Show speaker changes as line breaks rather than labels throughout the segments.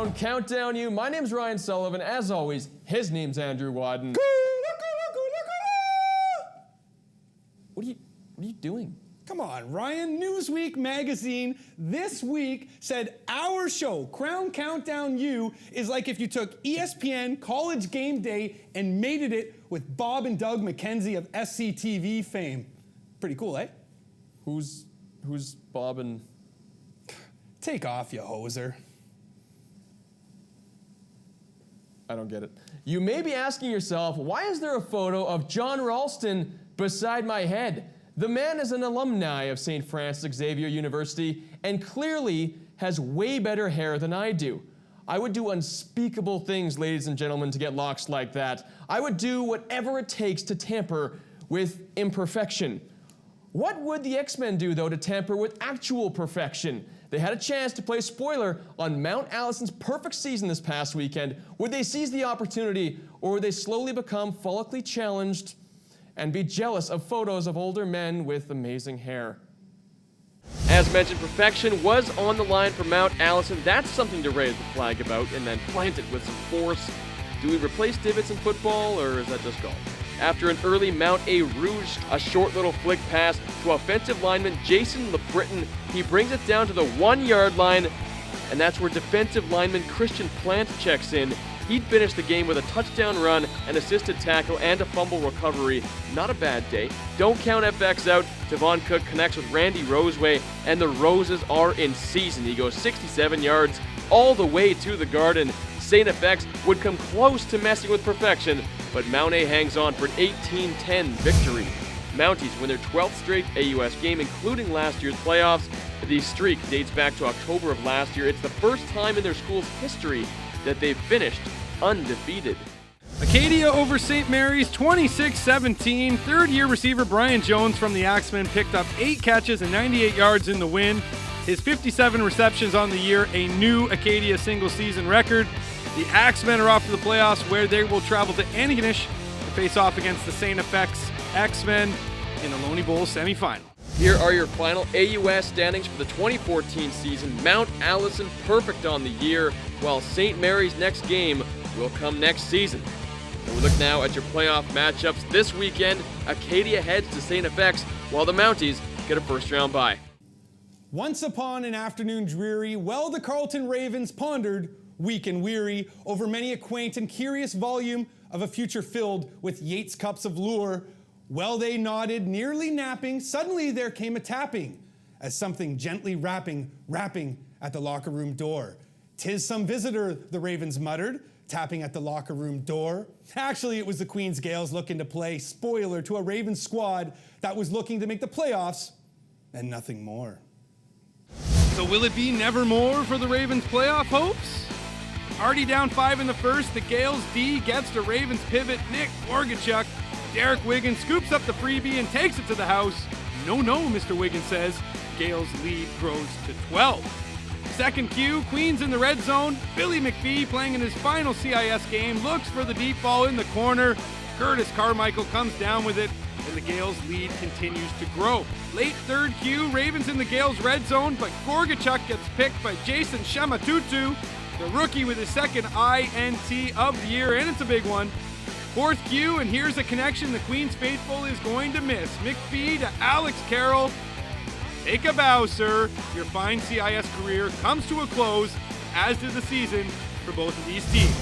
Crown Countdown You. My name's Ryan Sullivan. As always, his name's Andrew Wadden. What are you doing?
Come on, Ryan. Newsweek magazine this week said our show, Crown Countdown You, is like if you took ESPN College Game Day and mated it with Bob and Doug McKenzie of SCTV fame. Pretty cool, eh?
Who's Bob and...
Take off, you hoser.
I don't get it. You may be asking yourself, why is there a photo of John Ralston beside my head? The man is an alumni of St. Francis Xavier University and clearly has way better hair than I do. I would do unspeakable things, ladies and gentlemen, to get locks like that. I would do whatever it takes to tamper with imperfection. What would the X-Men do, though, to tamper with actual perfection? They had a chance to play spoiler on Mount Allison's perfect season this past weekend. Would they seize the opportunity, or would they slowly become follically challenged and be jealous of photos of older men with amazing hair? As mentioned, perfection was on the line for Mount Allison. That's something to raise the flag about and then plant it with some force. Do we replace divots in football, or is that just golf? After an early Mount A Rouge, a short little flick pass to offensive lineman Jason LeBritton, he brings it down to the 1-yard line, and that's where defensive lineman Christian Plant checks in. He'd finished the game with a touchdown run, an assisted tackle, and a fumble recovery. Not a bad day. Don't count FX out. Devon Cook connects with Randy Roseway, and the Roses are in season. He goes 67 yards all the way to the Garden. St. FX would come close to messing with perfection, but Mount A hangs on for an 18-10 victory. Mounties win their 12th straight AUS game, including last year's playoffs. The streak dates back to October of last year. It's the first time in their school's history that they've finished undefeated.
Acadia over St. Mary's 26-17. Third-year receiver Brian Jones from the Axemen picked up 8 catches and 98 yards in the win. His 57 receptions on the year, a new Acadia single-season record. The Axemen are off to the playoffs, where they will travel to Antigonish to face off against the St. FX Axemen in the Loney Bowl semifinal.
Here are your final AUS standings for the 2014 season. Mount Allison perfect on the year, while St. Mary's next game will come next season. And we look now at your playoff matchups this weekend. Acadia heads to St. FX, while the Mounties get a first-round bye.
Once upon an afternoon dreary, well the Carleton Ravens pondered, weak and weary, over many a quaint and curious volume of a future filled with Yates cups of lure. Well they nodded, nearly napping, suddenly there came a tapping, as something gently rapping at the locker room door. "'Tis some visitor," the Ravens muttered, tapping at the locker room door. Actually, it was the Queen's Gales looking to play spoiler to a Ravens squad that was looking to make the playoffs and nothing more.
So will it be nevermore for the Ravens' playoff hopes? Already down 5 in the first, the Gales D gets to Ravens pivot Nick Orgachuk. Derek Wiggins scoops up the freebie and takes it to the house. No, Mr. Wiggins says. Gales' lead grows to 12. Second cue, Queens in the red zone. Billy McPhee, playing in his final CIS game, looks for the deep ball in the corner. Curtis Carmichael comes down with it, and the Gales' lead continues to grow. Late third cue, Ravens in the Gales' red zone, but Gorgachuk gets picked by Jason Shamatutu, the rookie with his second INT of the year, and it's a big one. Fourth cue, and here's a connection the Queens faithful is going to miss. McPhee to Alex Carroll. Take a bow, sir. Your fine CIS career comes to a close, as did the season for both of these teams.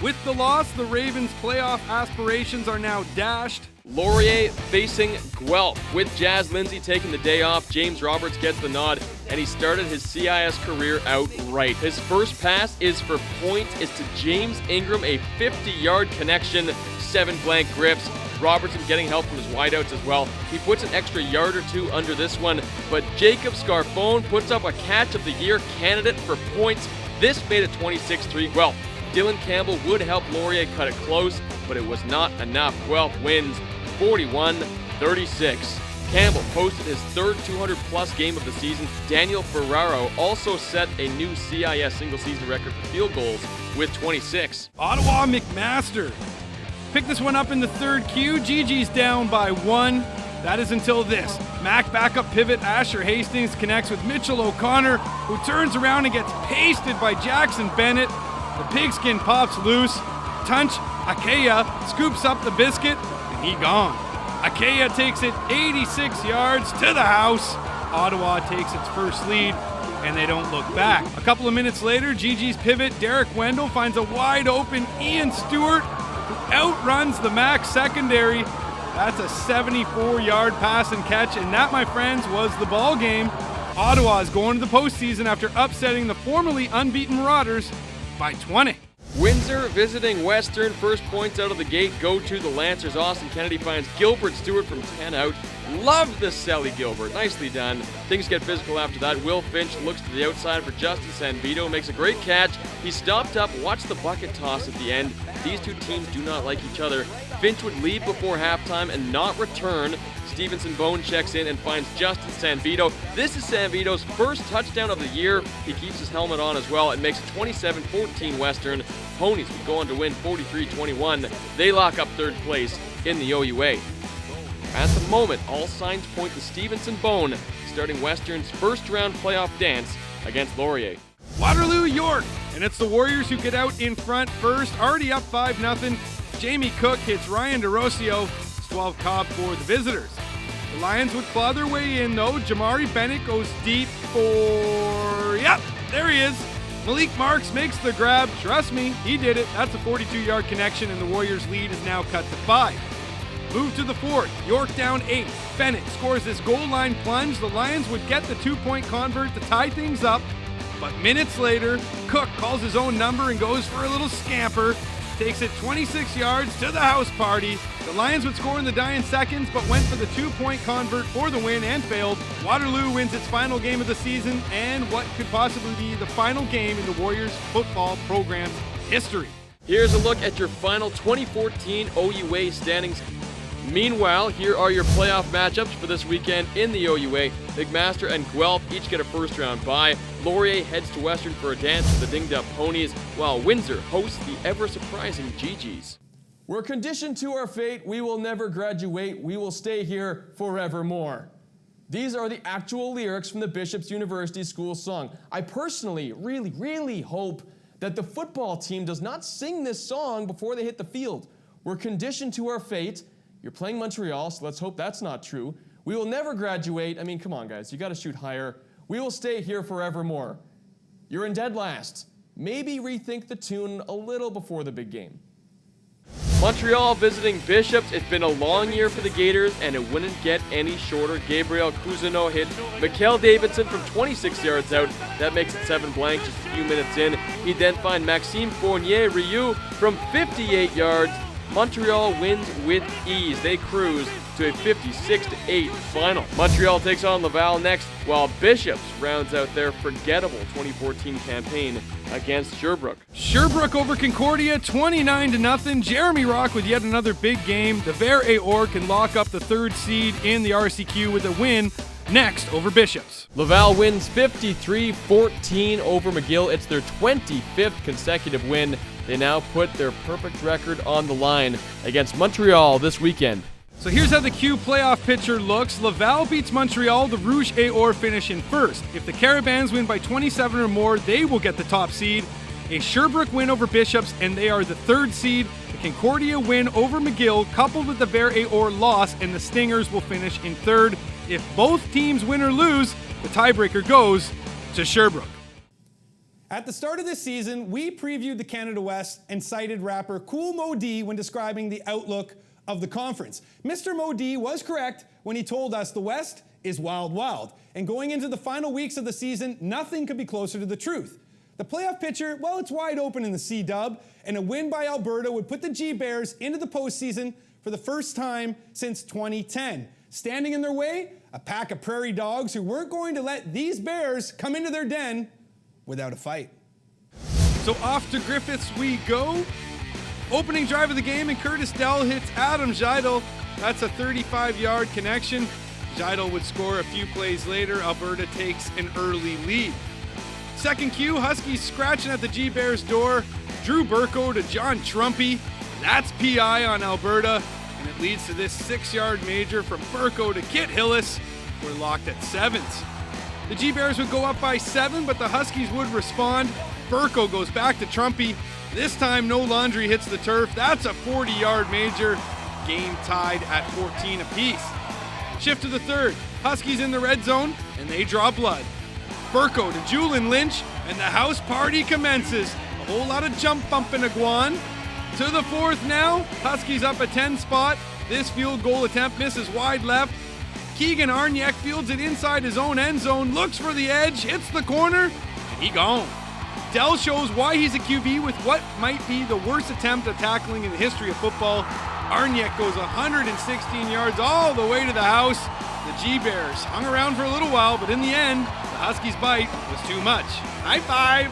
With the loss, the Ravens' playoff aspirations are now dashed.
Laurier facing Guelph. With Jazz Lindsay taking the day off, James Roberts gets the nod, and he started his CIS career out right. His first pass is for point, is to James Ingram, a 50-yard connection, 7 blank grips. Robertson getting help from his wideouts as well. He puts an extra yard or 2 under this one, but Jacob Scarfone puts up a catch of the year candidate for points. This made it 26-3 Guelph. Dylan Campbell would help Laurier cut it close, but it was not enough. Guelph wins 41-36. Campbell posted his third 200-plus game of the season. Daniel Ferraro also set a new CIS single-season record for field goals with 26.
Ottawa McMaster picked this one up in the third cue. GG's down by 1. That is until this. Mac backup pivot Asher Hastings connects with Mitchell O'Connor, who turns around and gets pasted by Jackson Bennett. The pigskin pops loose. Tunch Akea scoops up the biscuit, and he gone. Akea takes it 86 yards to the house. Ottawa takes its first lead, and they don't look back. A couple of minutes later, GG's pivot Derek Wendell finds a wide open Ian Stewart, who outruns the Mac secondary. That's a 74-yard pass and catch, and that, my friends, was the ball game. Ottawa is going to the postseason after upsetting the formerly unbeaten Marauders by 20.
Windsor visiting Western. First points out of the gate go to the Lancers. Austin Kennedy finds Gilbert Stewart from 10 out. Love this Sally Gilbert. Nicely done. Things get physical after that. Will Finch looks to the outside for Justin Sanvito. Makes a great catch. He stopped up. Watch the bucket toss at the end. These two teams do not like each other. Finch would leave before halftime and not return. Stevenson Bone checks in and finds Justin Sanvito. This is Sanvito's first touchdown of the year. He keeps his helmet on as well. It makes it 27-14 Western. Ponies would go on to win 43-21. They lock up third place in the OUA. At the moment, all signs point to Stevenson Bone starting Western's first-round playoff dance against Laurier.
Waterloo, York, and it's the Warriors who get out in front first, already up 5-0. Jamie Cook hits Ryan DeRosio. It's 12 Cobb for the visitors. The Lions would claw their way in, though. Jamari Bennett goes deep for... Yep, there he is. Malik Marks makes the grab. Trust me, he did it. That's a 42-yard connection, and the Warriors' lead is now cut to 5. Move to the fourth. York down 8. Bennett scores this goal line plunge. The Lions would get the 2-point convert to tie things up. But minutes later, Cook calls his own number and goes for a little scamper. Takes it 26 yards to the house party. The Lions would score in the dying seconds, but went for the 2-point convert for the win and failed. Waterloo wins its final game of the season and what could possibly be the final game in the Warriors football program's history.
Here's a look at your final 2014 OUA standings. Meanwhile, here are your playoff matchups for this weekend in the OUA. McMaster and Guelph each get a first-round bye. Laurier heads to Western for a dance with the Dinged Up Ponies, while Windsor hosts the ever-surprising GGs. We're conditioned to our fate. We will never graduate. We will stay here forevermore. These are the actual lyrics from the Bishop's University School song. I personally really hope that the football team does not sing this song before they hit the field. We're conditioned to our fate. You're playing Montreal, so let's hope that's not true. We will never graduate. I mean, come on, guys. You got to shoot higher. We will stay here forevermore. You're in dead last. Maybe rethink the tune a little before the big game. Montreal visiting Bishops. It's been a long year for the Gators, and it wouldn't get any shorter. Gabriel Cousineau hit Mikkel Davidson from 26 yards out. That makes it 7-blank just a few minutes in. He'd then find Maxime Fournier-Rioux from 58 yards. Montreal wins with ease. They cruise to a 56-8 final. Montreal takes on Laval next, while Bishops rounds out their forgettable 2014 campaign against Sherbrooke.
Sherbrooke over Concordia, 29-0. Jeremy Rock with yet another big game. The Vert et Or can lock up the third seed in the RCQ with a win next over Bishops.
Laval wins 53-14 over McGill. It's their 25th consecutive win. They now put their perfect record on the line against Montreal this weekend.
So here's how the Q playoff picture looks. Laval beats Montreal. The Rouge et Or finish in first. If the Carabins win by 27 or more, they will get the top seed. A Sherbrooke win over Bishops, and they are the third seed. The Concordia win over McGill, coupled with the Vert et Or loss, and the Stingers will finish in third. If both teams win or lose, the tiebreaker goes to Sherbrooke.
At the start of this season, we previewed the Canada West and cited rapper Kool Moe Dee when describing the outlook of the conference. Mr. Moe Dee was correct when he told us the West is wild, wild. And going into the final weeks of the season, nothing could be closer to the truth. The playoff picture, well, it's wide open in the C-Dub, and a win by Alberta would put the G-Bears into the postseason for the first time since 2010. Standing in their way, a pack of prairie dogs who weren't going to let these Bears come into their den without a fight.
So off to Griffiths we go. Opening drive of the game, and Curtis Dell hits Adam Zeidel. That's a 35-yard connection. Zeidel would score a few plays later. Alberta takes an early lead. Second Q, Huskies scratching at the G-Bears door. Drew Burko to John Trumpy. That's PI on Alberta. and it leads to this 6-yard major from Burko to Kit Hillis. We're locked at 7s. The G-Bears would go up by 7, but the Huskies would respond. Burko goes back to Trumpy. This time, no laundry hits the turf. That's a 40-yard major. Game tied at 14 apiece. Shift to the 3rd. Huskies in the red zone, and they draw blood. Burko to Julian Lynch, and the house party commences. A whole lot of jump bump in Iguan. To the 4th now. Huskies up a 10 spot. This field goal attempt misses wide left. Keegan Arniak fields it inside his own end zone, looks for the edge, hits the corner, and he gone. Dell shows why he's a QB with what might be the worst attempt at tackling in the history of football. Arniak goes 116 yards all the way to the house. The G-Bears hung around for a little while, but in the end, the Huskies' bite was too much. High five!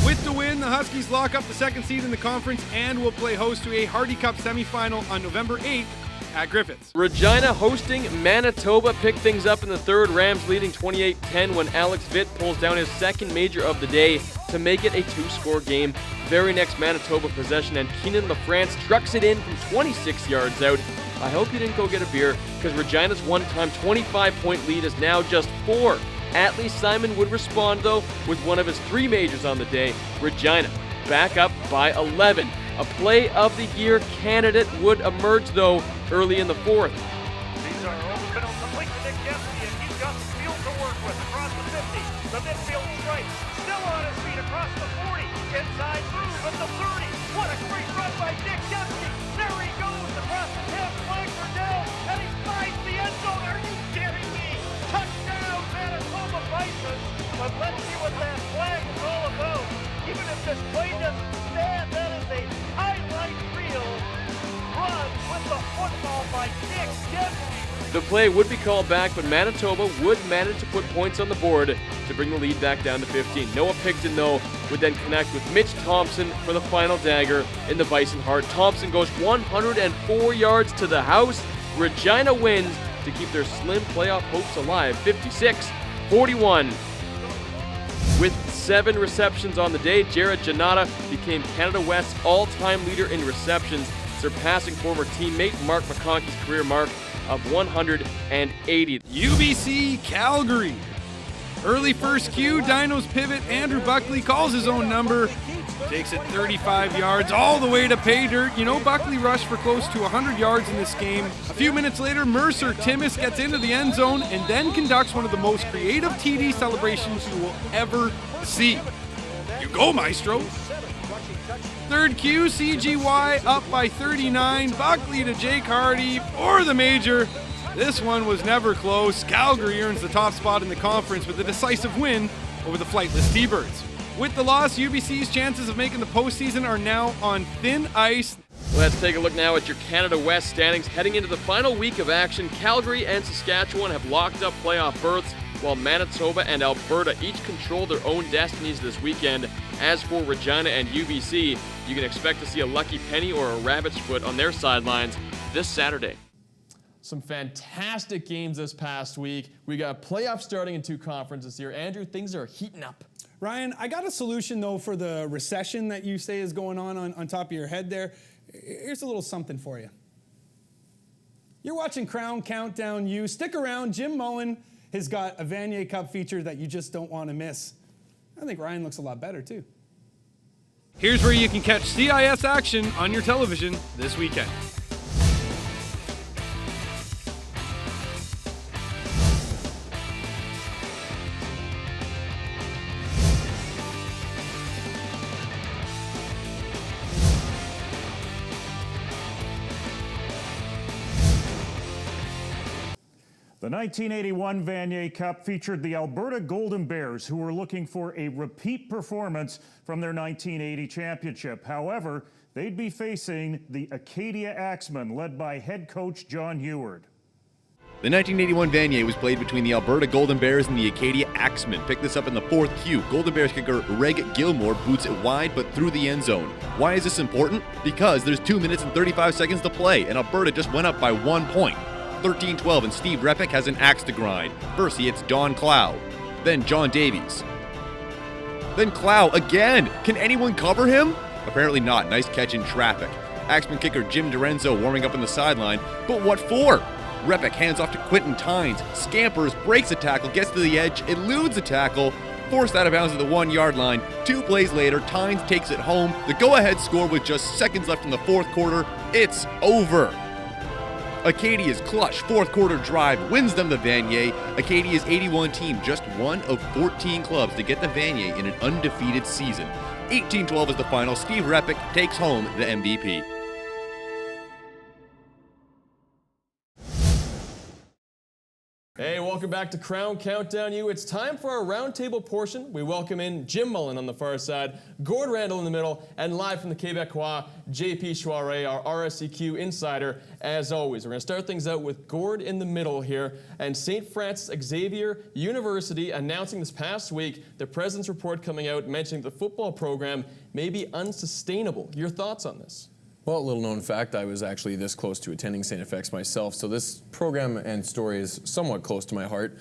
With the win, the Huskies lock up the 2nd seed in the conference and will play host to a Hardy Cup semifinal on November 8th at Griffiths.
Regina hosting Manitoba picked things up in the 3rd. Rams leading 28-10 when Alex Vitt pulls down his 2nd major of the day to make it a 2-score game. Very next Manitoba possession, and Keenan LaFrance trucks it in from 26 yards out. I hope you didn't go get a beer, because Regina's one-time 25-point lead is now just 4. Atlee Simon would respond, though, with one of his 3 majors on the day. Regina back up by 11. A Play of the Year candidate would emerge, though, early in the 4th.
These are open, complete to Nick Dempsey, and he's got the field to work with across the 50. The midfield strike, still on his feet across the 40. Inside through at the 30. What a great run by Nick Dempsey. There he goes across the 10, flag for Dell, and he finds the end zone. Are you kidding me? Touchdown, Manitoba Bison. But let's see what that flag is all about. Even if this play doesn't stand, that is a highlight reel run with the football by Nick Dempsey.
The play would be called back, but Manitoba would manage to put points on the board to bring the lead back down to 15. Noah Picton, though, would then connect with Mitch Thompson for the final dagger in the Bison heart. Thompson goes 104 yards to the house. Regina wins to keep their slim playoff hopes alive, 56-41. With 7 receptions on the day, Jared Janata became Canada West's all-time leader in receptions, surpassing former teammate Mark McConkey's career mark of 180.
UBC Calgary. Early first cue, Dinos pivot Andrew Buckley calls his own number, takes it 35 yards all the way to pay dirt. You know, Buckley rushed for close to 100 yards in this game. A few minutes later, Mercer Timmis gets into the end zone and then conducts one of the most creative TD celebrations you will ever see. You go, Maestro. Third cue, CGY up by 39. Buckley to Jake Hardy for the major. This one was never close. Calgary earns the top spot in the conference with a decisive win over the flightless T-Birds. With the loss, UBC's chances of making the postseason are now on thin ice.
Let's take a look now at your Canada West standings. Heading into the final week of action, Calgary and Saskatchewan have locked up playoff berths, while Manitoba and Alberta each control their own destinies this weekend. As for Regina and UBC, you can expect to see a lucky penny or a rabbit's foot on their sidelines this Saturday. Some fantastic games this past week. We got playoffs starting in 2 conferences here. Andrew, things are heating up.
Ryan, I got a solution, though, for the recession that you say is going on top of your head there. Here's a little something for you. You're watching Krown Countdown U. Stick around. Jim Moen has got a Vanier Cup feature that you just don't want to miss. I think Ryan looks a lot better, too.
Here's where you can catch CIS action on your television this weekend.
The 1981 Vanier Cup featured the Alberta Golden Bears, who were looking for a repeat performance from their 1980 championship. However, they'd be facing the Acadia Axemen, led by head coach John Heward.
The 1981 Vanier was played between the Alberta Golden Bears and the Acadia Axemen. Pick this up in the 4th cue. Golden Bears kicker Reg Gilmore boots it wide but through the end zone. Why is this important? Because there's 2 minutes and 35 seconds to play, and Alberta just went up by 1 point. 13-12, and Steve Repick has an axe to grind. First, he hits Don Clow, then John Davies. Then Clow again. Can anyone cover him? Apparently not. Nice catch in traffic. Axeman kicker Jim Dorenzo warming up on the sideline, but what for? Repick hands off to Quentin Tynes, scampers, breaks a tackle, gets to the edge, eludes a tackle, forced out of bounds at the 1 yard line. 2 plays later, Tynes takes it home. The go-ahead score with just seconds left in the fourth quarter. It's over. Acadia's clutch fourth quarter drive wins them the Vanier. Acadia's 81 team, just one of 14 clubs to get the Vanier in an undefeated season. 18-12 is the final. Steve Repick takes home the MVP.
Hey, welcome back to Krown Countdown U. It's time for our roundtable portion. We welcome in Jim Mullen on the far side, Gord Randall in the middle, and live from the Quebecois, JP Chouaret, our RSEQ insider. As always, we're going to start things out with Gord in the middle here, and St. Francis Xavier University announcing this past week the president's report coming out mentioning the football program may be unsustainable. Your thoughts on this?
Well, a little known fact, I was actually this close to attending St. FX myself, so this program and story is somewhat close to my heart.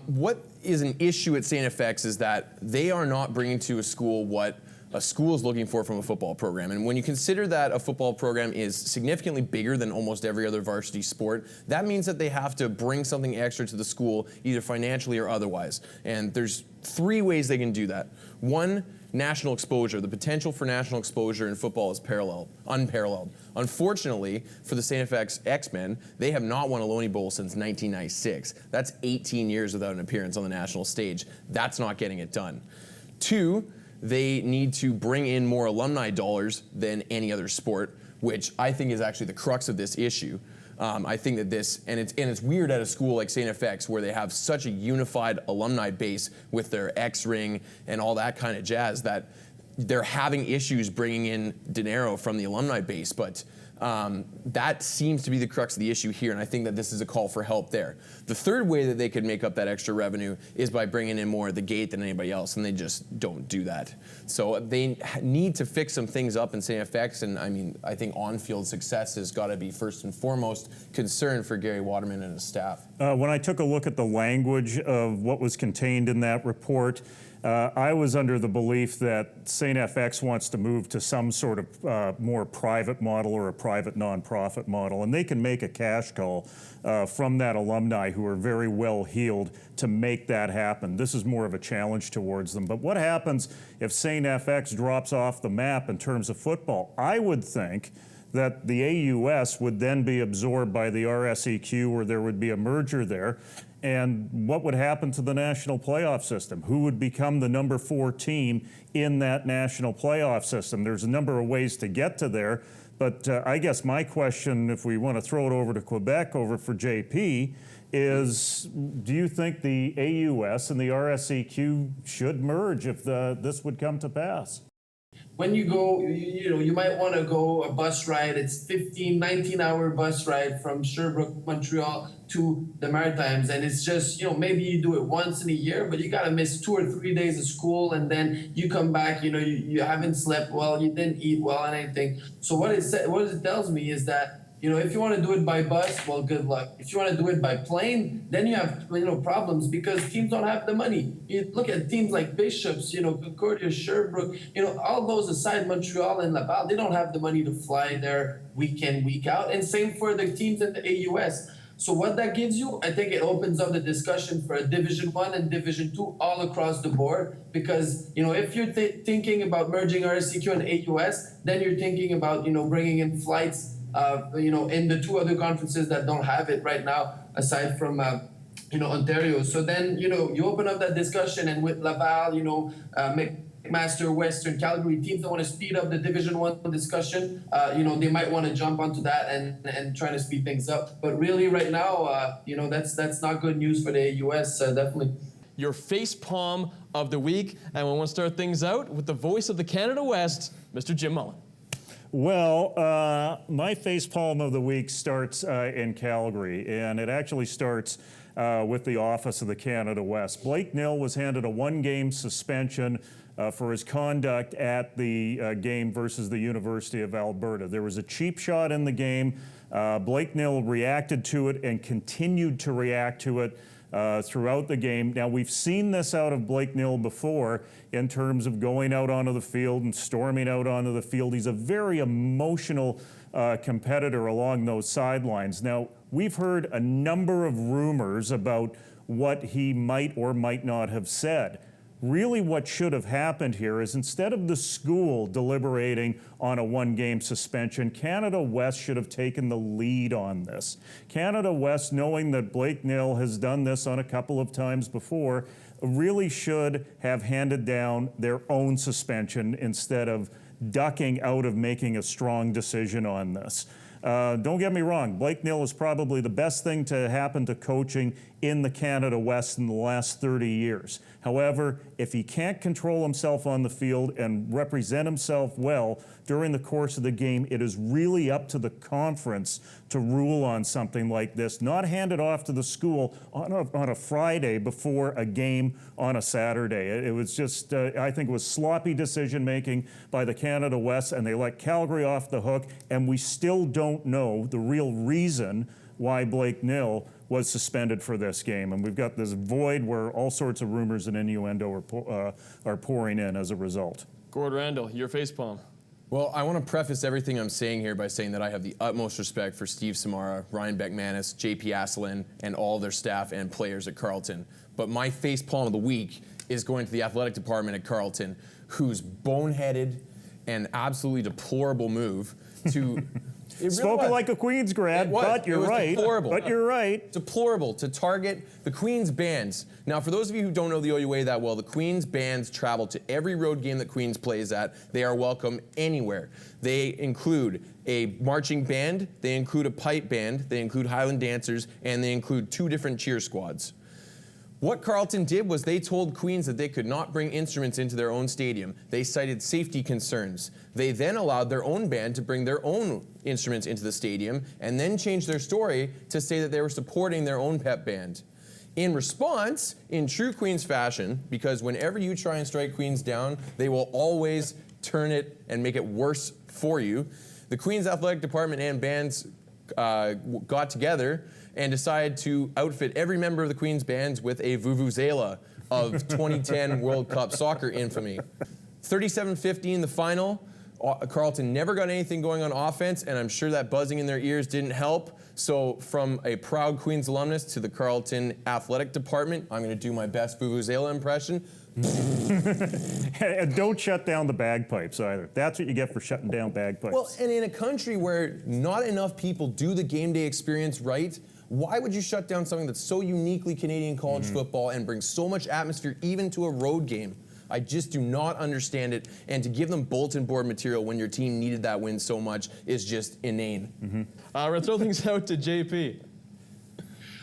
What is an issue at St. FX is that they are not bringing to a school what a school is looking for from a football program. And when you consider that a football program is significantly bigger than almost every other varsity sport, that means that they have to bring something extra to the school, either financially or otherwise. And there's 3 ways they can do that. 1, national exposure. The potential for national exposure in football is unparalleled. Unfortunately, for the St. FX X-Men, they have not won a Loney Bowl since 1996. That's 18 years without an appearance on the national stage. That's not getting it done. 2, they need to bring in more alumni dollars than any other sport, which I think is actually the crux of this issue. I think that this, and it's weird at a school like St. FX where they have such a unified alumni base with their X-ring and all that kind of jazz, that they're having issues bringing in dinero from the alumni base. But that seems to be the crux of the issue here, and I think that this is a call for help there. The 3rd way that they could make up that extra revenue is by bringing in more at the gate than anybody else, and they just don't do that. So they need to fix some things up in St. FX, and I mean, I think on-field success has got to be first and foremost concern for Gary Waterman and his staff.
When I took a look at the language of what was contained in that report, I was under the belief that St. FX wants to move to some sort of more private model or a private nonprofit model, and they can make a cash call from that alumni who are very well heeled to make that happen. This is more of a challenge towards them. But what happens if St. FX drops off the map in terms of football? I would think that the AUS would then be absorbed by the RSEQ, or there would be a merger there. And what would happen to the national playoff system? Who would become the number 4 team in that national playoff system? There's a number of ways to get to there, but I guess my question, if we want to throw it over to Quebec, over for JP, is do you think the AUS and the RSEQ should merge if this would come to pass?
When you go, you might want to go a bus ride. It's 19-hour bus ride from Sherbrooke, Montreal to the Maritimes. And it's just, maybe you do it once in a year, but you got to miss 2 or 3 days of school. And then you come back, you haven't slept well, you didn't eat well and anything. So what it tells me is that, if you want to do it by bus, well, good luck. If you want to do it by plane, then you have, problems because teams don't have the money. You look at teams like Bishops, Concordia, Sherbrooke, all those aside, Montreal and Laval, they don't have the money to fly there week in, week out. And same for the teams in the AUS. So what that gives you, I think it opens up the discussion for a Division 1 and Division 2 all across the board. Because, if you're thinking about merging RSEQ and AUS, then you're thinking about, bringing in flights in the 2 other conferences that don't have it right now, aside from, Ontario. So then, you open up that discussion, and with Laval, McMaster, Western, Calgary teams that want to speed up the Division 1 discussion, they might want to jump onto that and try to speed things up. But really right now, that's not good news for the AUS, definitely.
Your face palm of the week, and we want to start things out with the voice of the Canada West, Mr. Jim Mullen.
Well, my facepalm of the week starts in Calgary, and it actually starts with the office of the Canada West. Blake Nill was handed a 1-game suspension for his conduct at the game versus the University of Alberta. There was a cheap shot in the game. Blake Nill reacted to it and continued to react to it throughout the game. Now, we've seen this out of Blake Nill before in terms of going out onto the field and storming out onto the field. He's a very emotional competitor along those sidelines. Now, we've heard a number of rumors about what he might or might not have said. Really, what should have happened here is instead of the school deliberating on a one-game suspension, Canada West should have taken the lead on this. Canada West, knowing that Blake Nill has done this on a couple of times before, really should have handed down their own suspension instead of ducking out of making a strong decision on this. Don't get me wrong, Blake Nill is probably the best thing to happen to coaching in the Canada West in the last 30 years. However, if he can't control himself on the field and represent himself well during the course of the game, it is really up to the conference to rule on something like this, not hand it off to the school on a Friday before a game on a Saturday. It was just, I think it was sloppy decision-making by the Canada West, and they let Calgary off the hook, and we still don't know the real reason why Blake Nill was suspended for this game. And we've got this void where all sorts of rumors and innuendo are pouring in as a result.
Gord Randall, your facepalm.
Well, I want to preface everything I'm saying here by saying that I have the utmost respect for Steve Samara, Ryan Beckmanis, JP Asselin, and all their staff and players at Carleton. But my facepalm of the week is going to the athletic department at Carleton, whose boneheaded and absolutely deplorable move to...
Spoken like a Queens grad, but you're right.
Deplorable.
But you're right.
Deplorable to target the Queens bands. Now, for those of you who don't know the OUA that well, the Queens bands travel to every road game that Queens plays at. They are welcome anywhere. They include a marching band, they include a pipe band, they include Highland dancers, and they include 2 different cheer squads. What Carleton did was they told Queens that they could not bring instruments into their own stadium. They cited safety concerns. They then allowed their own band to bring their own instruments into the stadium and then changed their story to say that they were supporting their own pep band. In response, in true Queens fashion, because whenever you try and strike Queens down, they will always turn it and make it worse for you, the Queens Athletic Department and bands got together and decided to outfit every member of the Queens bands with a vuvuzela of 2010 World Cup soccer infamy. 37-50 in the final. Carleton never got anything going on offense, and I'm sure that buzzing in their ears didn't help. So from a proud Queens alumnus to the Carleton Athletic Department, I'm going to do my best vuvuzela impression.
And don't shut down the bagpipes either. That's what you get for shutting down bagpipes.
Well, and in a country where not enough people do the game day experience right, why would you shut down something that's so uniquely Canadian college football and brings so much atmosphere even to a road game? I just do not understand it. And to give them bulletin board material when your team needed that win so much is just inane.
We're going to throw things out to JP.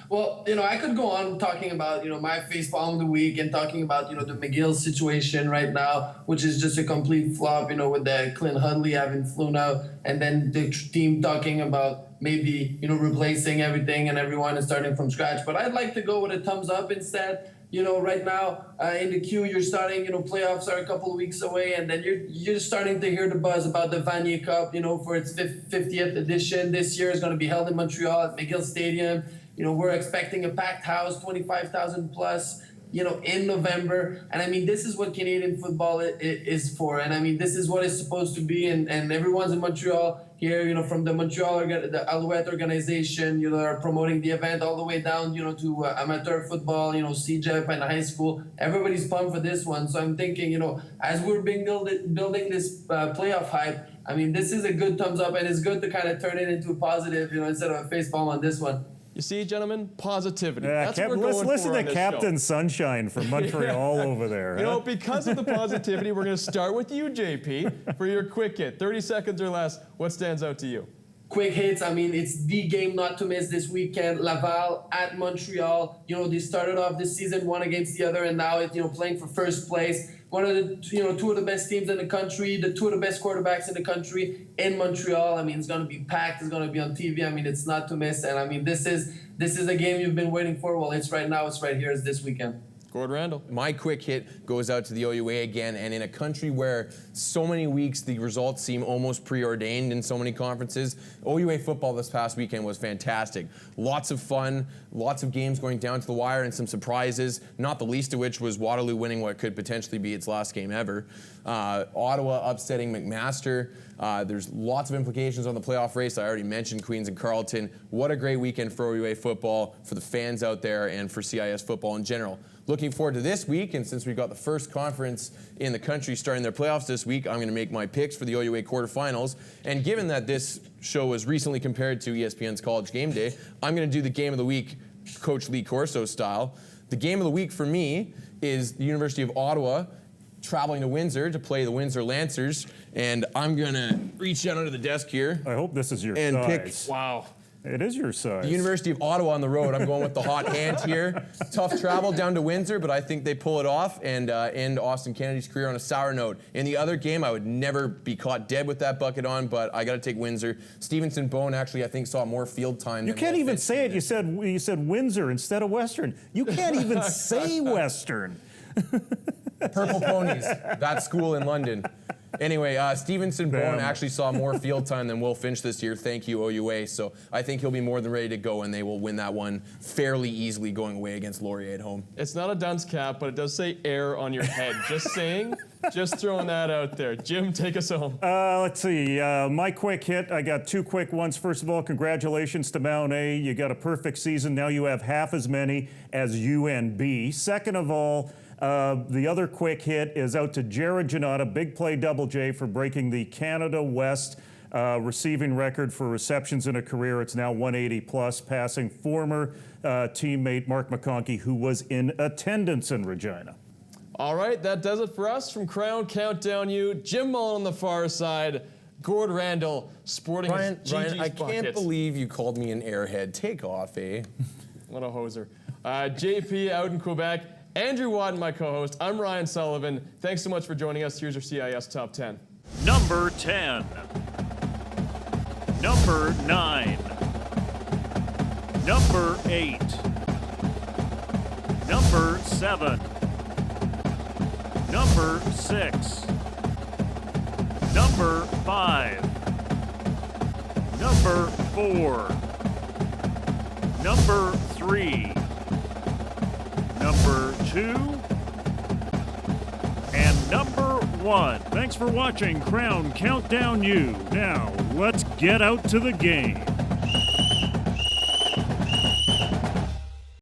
Well, I could go on talking about, my facepalm of the week and talking about, the McGill situation right now, which is just a complete flop, with the Clint Hudley having flown out, and then the team talking about maybe, replacing everything and everyone is starting from scratch. But I'd like to go with a thumbs up instead. Right now in the queue, you're starting, playoffs are a couple of weeks away, and then you're starting to hear the buzz about the Vanier Cup, for its 50th edition. This year is going to be held in Montreal at McGill Stadium. We're expecting a packed house, 25,000 plus, in November. And I mean, this is what Canadian football is for. And I mean, this is what it's supposed to be. And everyone's in Montreal here, from the the Alouette organization, are promoting the event all the way down, to amateur football, CJEP and high school. Everybody's pumped for this one. So I'm thinking, as we're building this playoff hype, I mean, this is a good thumbs up, and it's good to kind of turn it into a positive, instead of a facepalm on this one.
You see, gentlemen, positivity.
Yeah,
That's what we're going
listen
for on
to
this
Captain
show.
Sunshine from Montreal over there.
Because of the positivity, we're going to start with you, JP, for your quick hit. 30 seconds or less. What stands out to you?
Quick hits. I mean, it's the game not to miss this weekend. Laval at Montreal. They started off this season one against the other, and now it's playing for first place. One of the two of the best teams in the country, the 2 of the best quarterbacks in the country in Montreal. I mean, it's going to be packed. It's going to be on TV. I mean, it's not to miss. And I mean, this is a game you've been waiting for. Well, it's right now. It's right here. It's this weekend.
Gord Randall.
My quick hit goes out to the OUA again, and in a country where so many weeks the results seem almost preordained in so many conferences, OUA football this past weekend was fantastic. Lots of fun, lots of games going down to the wire, and some surprises, not the least of which was Waterloo winning what could potentially be its last game ever. Ottawa upsetting McMaster. There's lots of implications on the playoff race. I already mentioned Queens and Carleton. What a great weekend for OUA football, for the fans out there, and for CIS football in general. Looking forward to this week, and since we've got the first conference in the country starting their playoffs this week, I'm going to make my picks for the OUA quarterfinals. And given that this show was recently compared to ESPN's College Game Day, I'm going to do the game of the week Coach Lee Corso style. The game of the week for me is the University of Ottawa traveling to Windsor to play the Windsor Lancers, and I'm going to reach down under the desk here.
I hope this is your
and
size.
Wow.
It is your size.
The University of Ottawa on the road. I'm going with the hot hand here. Tough travel down to Windsor, but I think they pull it off and end Austin Kennedy's career on a sour note. In the other game, I would never be caught dead with that bucket on, but I got to take Windsor. Stevenson Bone actually, I think, saw more field time.
You can't even say it. You said Windsor instead of Western. You can't even say Western.
Purple Ponies, that school in London. Anyway, Stevenson Bone actually saw more field time than Will Finch this year. Thank you, OUA. So I think he'll be more than ready to go, and they will win that one fairly easily going away against Laurier at home.
It's not a dunce cap, but it does say air on your head. Just saying. Just throwing that out there. Jim, take us home.
Let's see. My quick hit, I got two quick ones. First of all, congratulations to Mount A. You got a perfect season. Now you have half as many as UNB. Second of all, the other quick hit is out to Jared Janata, big play Double J, for breaking the Canada West receiving record for receptions in a career. It's now 180 plus, passing former teammate Mark McConkey, who was in attendance in Regina.
All right, that does it for us from Krown Countdown U. Jim Mullen on the far side, Gord Randall sporting his
Ryan, I
bucket.
can't believe you called me an airhead. Take off, eh?
What a hoser. JP out in Quebec. Andrew Watt, my co-host. I'm Ryan Sullivan. Thanks so much for joining us. Here's your CIS Top 10.
Number 10. Number 9. Number 8. Number 7. Number 6. Number 5. Number 4. Number 3. Number 2, and number 1. Thanks for watching Krown Countdown U. Now, let's get out to the game.